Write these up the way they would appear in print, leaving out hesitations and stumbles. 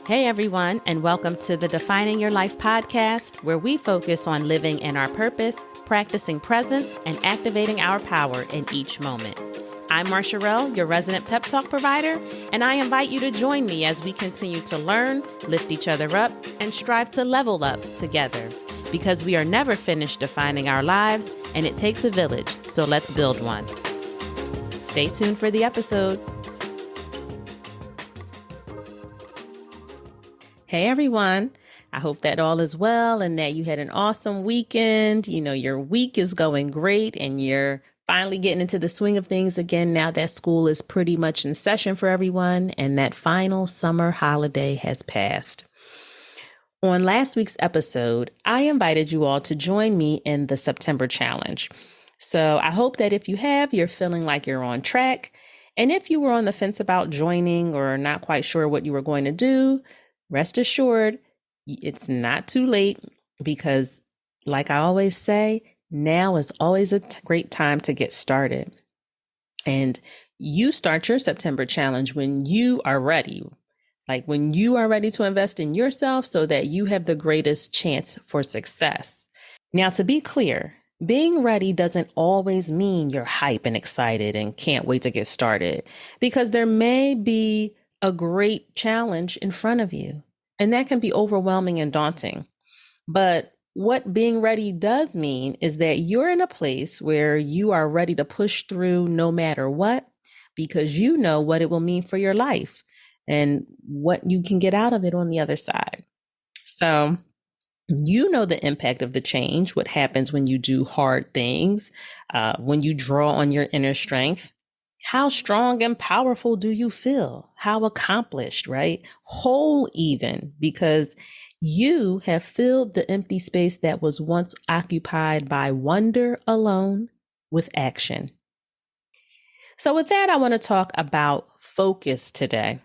Hey everyone, and welcome to the Defining Your Life podcast, where we focus on living in our purpose, practicing presence, and activating our power in each moment. I'm Marsha Rell, your resident pep talk provider, and I invite you to join me as we continue to learn, lift each other up, and strive to level up together. Because we are never finished defining our lives, and it takes a village, so let's build one. Stay tuned for the episode. Hey everyone, I hope that all is well and that you had an awesome weekend. Your week is going great and you're finally getting into the swing of things again now that school is pretty much in session for everyone and that final summer holiday has passed. On last week's episode, I invited you all to join me in the September challenge. So I hope that if you have, you're feeling like you're on track. And if you were on the fence about joining or not quite sure what you were going to do, rest assured, it's not too late because, like I always say, now is always a great time to get started. And you start your September challenge when you are ready, like when you are ready to invest in yourself so that you have the greatest chance for success. Now, to be clear, being ready doesn't always mean you're hype and excited and can't wait to get started, because there may be a great challenge in front of you, and that can be overwhelming and daunting. But what being ready does mean is that you're in a place where you are ready to push through no matter what, because you know what it will mean for your life and what you can get out of it on the other side. So you know the impact of the change, what happens when you do hard things, when you draw on your inner strength. How strong and powerful do you feel? How accomplished, right? Whole even, because you have filled the empty space that was once occupied by wonder alone with action. So with that, I want to talk about focus today,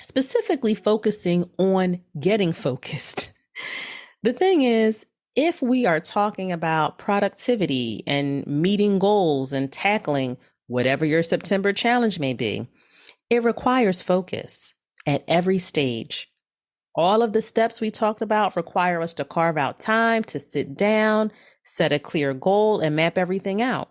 specifically focusing on getting focused. The thing is, if we are talking about productivity and meeting goals and tackling whatever your September challenge may be, it requires focus at every stage. All of the steps we talked about require us to carve out time to sit down, set a clear goal, and map everything out.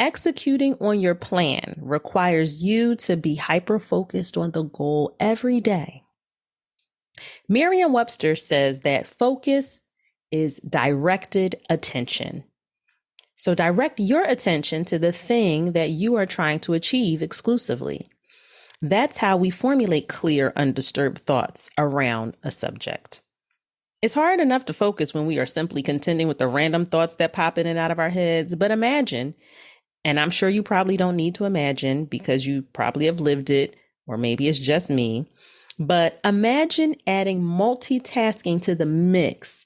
Executing on your plan requires you to be hyper-focused on the goal every day. Merriam-Webster says that focus is directed attention. So direct your attention to the thing that you are trying to achieve exclusively. That's how we formulate clear, undisturbed thoughts around a subject. It's hard enough to focus when we are simply contending with the random thoughts that pop in and out of our heads, but imagine, and I'm sure you probably don't need to imagine because you probably have lived it, or maybe it's just me, but imagine adding multitasking to the mix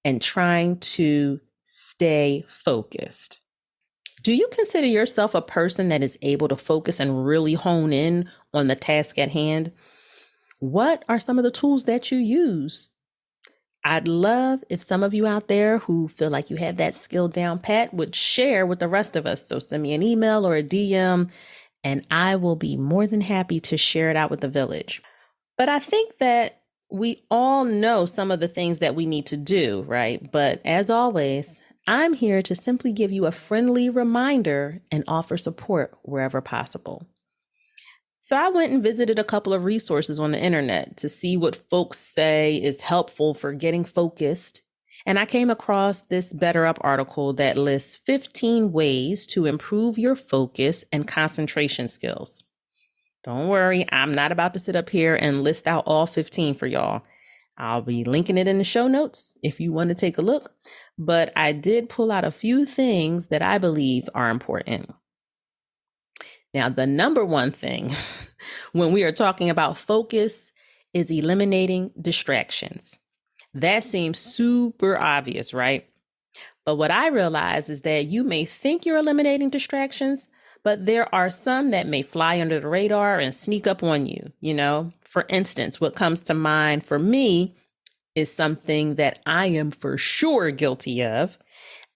and trying to stay focused. Do you consider yourself a person that is able to focus and really hone in on the task at hand? What are some of the tools that you use? I'd love if some of you out there who feel like you have that skill down pat would share with the rest of us. So send me an email or a DM, and I will be more than happy to share it out with the village. But I think that we all know some of the things that we need to do, right? But as always, I'm here to simply give you a friendly reminder and offer support wherever possible. So I went and visited a couple of resources on the internet to see what folks say is helpful for getting focused. And I came across this Better Up article that lists 15 ways to improve your focus and concentration skills. Don't worry, I'm not about to sit up here and list out all 15 for y'all. I'll be linking it in the show notes if you want to take a look. But I did pull out a few things that I believe are important. Now, the number one thing when we are talking about focus is eliminating distractions. That seems super obvious, right? But what I realize is that you may think you're eliminating distractions, but there are some that may fly under the radar and sneak up on you. For instance, what comes to mind for me is something that I am for sure guilty of,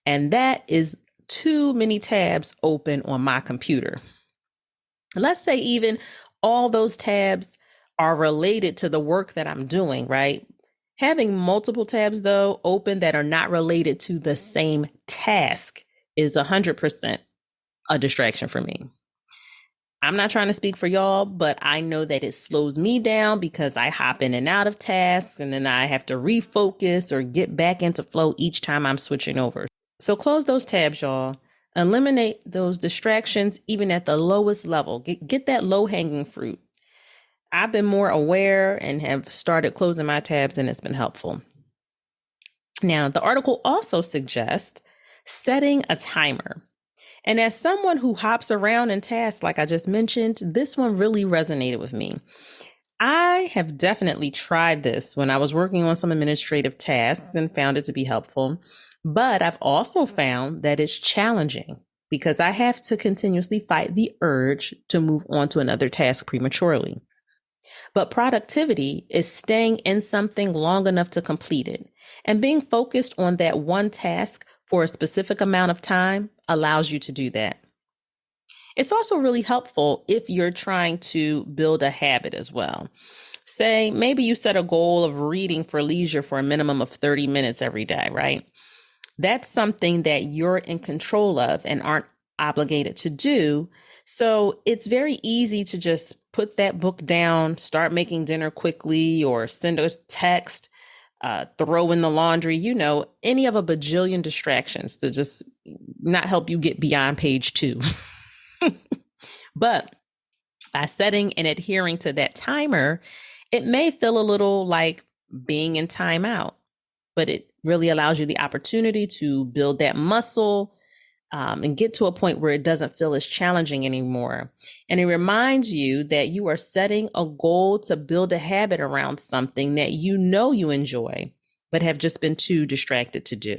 and that is too many tabs open on my computer. Let's say even all those tabs are related to the work that I'm doing, right? Having multiple tabs, though, open that are not related to the same task is 100% a distraction for me. I'm not trying to speak for y'all, but I know that it slows me down because I hop in and out of tasks and then I have to refocus or get back into flow each time I'm switching over. So close those tabs, y'all. Eliminate those distractions even at the lowest level. Get that low hanging fruit. I've been more aware and have started closing my tabs, and it's been helpful. Now, the article also suggests setting a timer. And as someone who hops around in tasks, like I just mentioned, this one really resonated with me. I have definitely tried this when I was working on some administrative tasks and found it to be helpful. But I've also found that it's challenging because I have to continuously fight the urge to move on to another task prematurely. But productivity is staying in something long enough to complete it. And being focused on that one task for a specific amount of time allows you to do that. It's also really helpful if you're trying to build a habit as well. Say, maybe you set a goal of reading for leisure for a minimum of 30 minutes every day, right? That's something that you're in control of and aren't obligated to do. So it's very easy to just put that book down, start making dinner quickly, or send a text, throw in the laundry, any of a bajillion distractions to just not help you get beyond page 2. But by setting and adhering to that timer, it may feel a little like being in timeout, but it really allows you the opportunity to build that muscle and get to a point where it doesn't feel as challenging anymore. And it reminds you that you are setting a goal to build a habit around something that you enjoy, but have just been too distracted to do.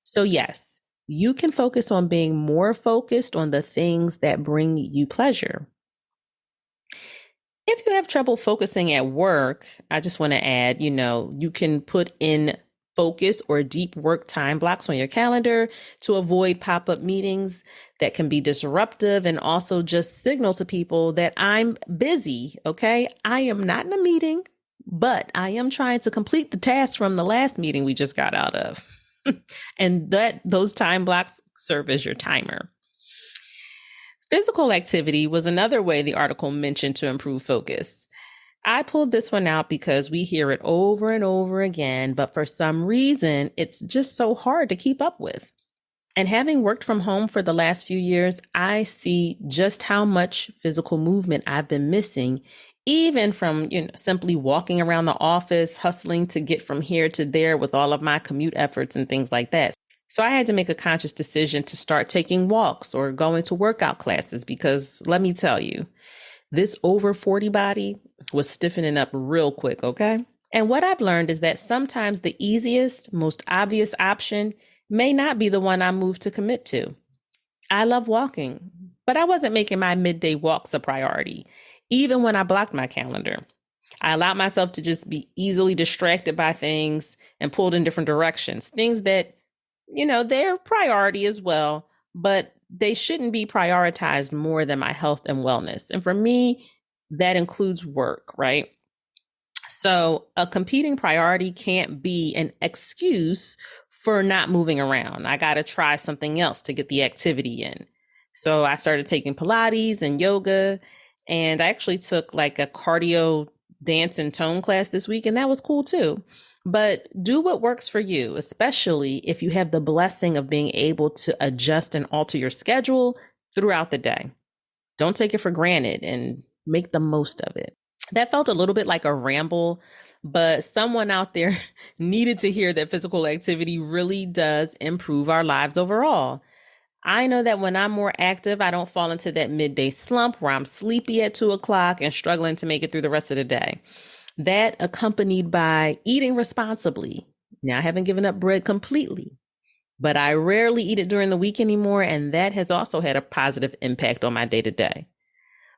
So yes, you can focus on being more focused on the things that bring you pleasure. If you have trouble focusing at work, I just want to add, you can put in focus or deep work time blocks on your calendar to avoid pop-up meetings that can be disruptive, and also just signal to people that I'm busy. Okay. I am not in a meeting, but I am trying to complete the task from the last meeting we just got out of. And those time blocks serve as your timer. Physical activity was another way the article mentioned to improve focus. I pulled this one out because we hear it over and over again, but for some reason, it's just so hard to keep up with. And having worked from home for the last few years, I see just how much physical movement I've been missing, even from, simply walking around the office, hustling to get from here to there with all of my commute efforts and things like that. So I had to make a conscious decision to start taking walks or going to workout classes because let me tell you, this over 40 body was stiffening up real quick, okay? And what I've learned is that sometimes the easiest, most obvious option may not be the one I moved to commit to. I love walking, but I wasn't making my midday walks a priority, even when I blocked my calendar. I allowed myself to just be easily distracted by things and pulled in different directions, things that they're priority as well, but they shouldn't be prioritized more than my health and wellness. And for me, that includes work, right? So a competing priority can't be an excuse for not moving around. I got to try something else to get the activity in. So I started taking Pilates and yoga, and I actually took like a cardio dance and tone class this week, and that was cool too. But do what works for you, especially if you have the blessing of being able to adjust and alter your schedule throughout the day. Don't take it for granted and make the most of it. That felt a little bit like a ramble, but someone out there needed to hear that physical activity really does improve our lives overall. I know that when I'm more active, I don't fall into that midday slump where I'm sleepy at 2:00 and struggling to make it through the rest of the day. That accompanied by eating responsibly. Now, I haven't given up bread completely, but I rarely eat it during the week anymore, and that has also had a positive impact on my day-to-day.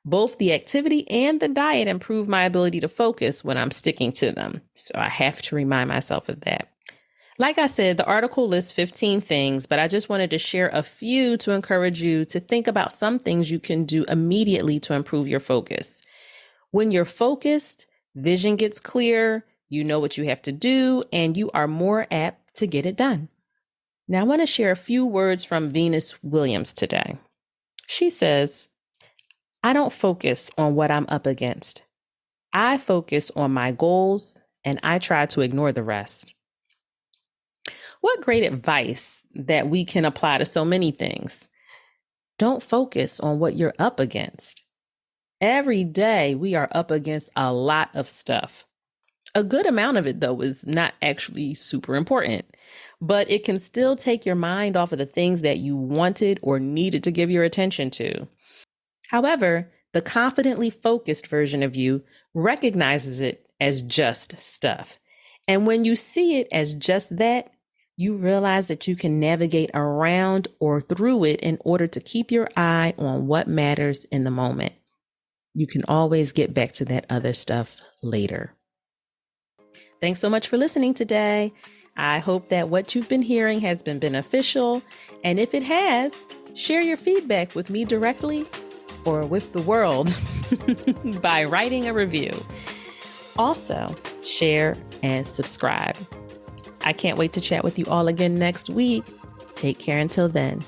Both the activity and the diet improve my ability to focus when I'm sticking to them, so I have to remind myself of that. Like I said, the article lists 15 things, but I just wanted to share a few to encourage you to think about some things you can do immediately to improve your focus. When you're focused, vision gets clear, you know what you have to do, and you are more apt to get it done. Now, I want to share a few words from Venus Williams today. She says, I don't focus on what I'm up against. I focus on my goals and I try to ignore the rest. What great advice that we can apply to so many things. Don't focus on what you're up against. Every day we are up against a lot of stuff. A good amount of it, though, is not actually super important, but it can still take your mind off of the things that you wanted or needed to give your attention to. However, the confidently focused version of you recognizes it as just stuff. And when you see it as just that, you realize that you can navigate around or through it in order to keep your eye on what matters in the moment. You can always get back to that other stuff later. Thanks so much for listening today. I hope that what you've been hearing has been beneficial. And if it has, share your feedback with me directly or with the world by writing a review. Also, share and subscribe. I can't wait to chat with you all again next week. Take care until then.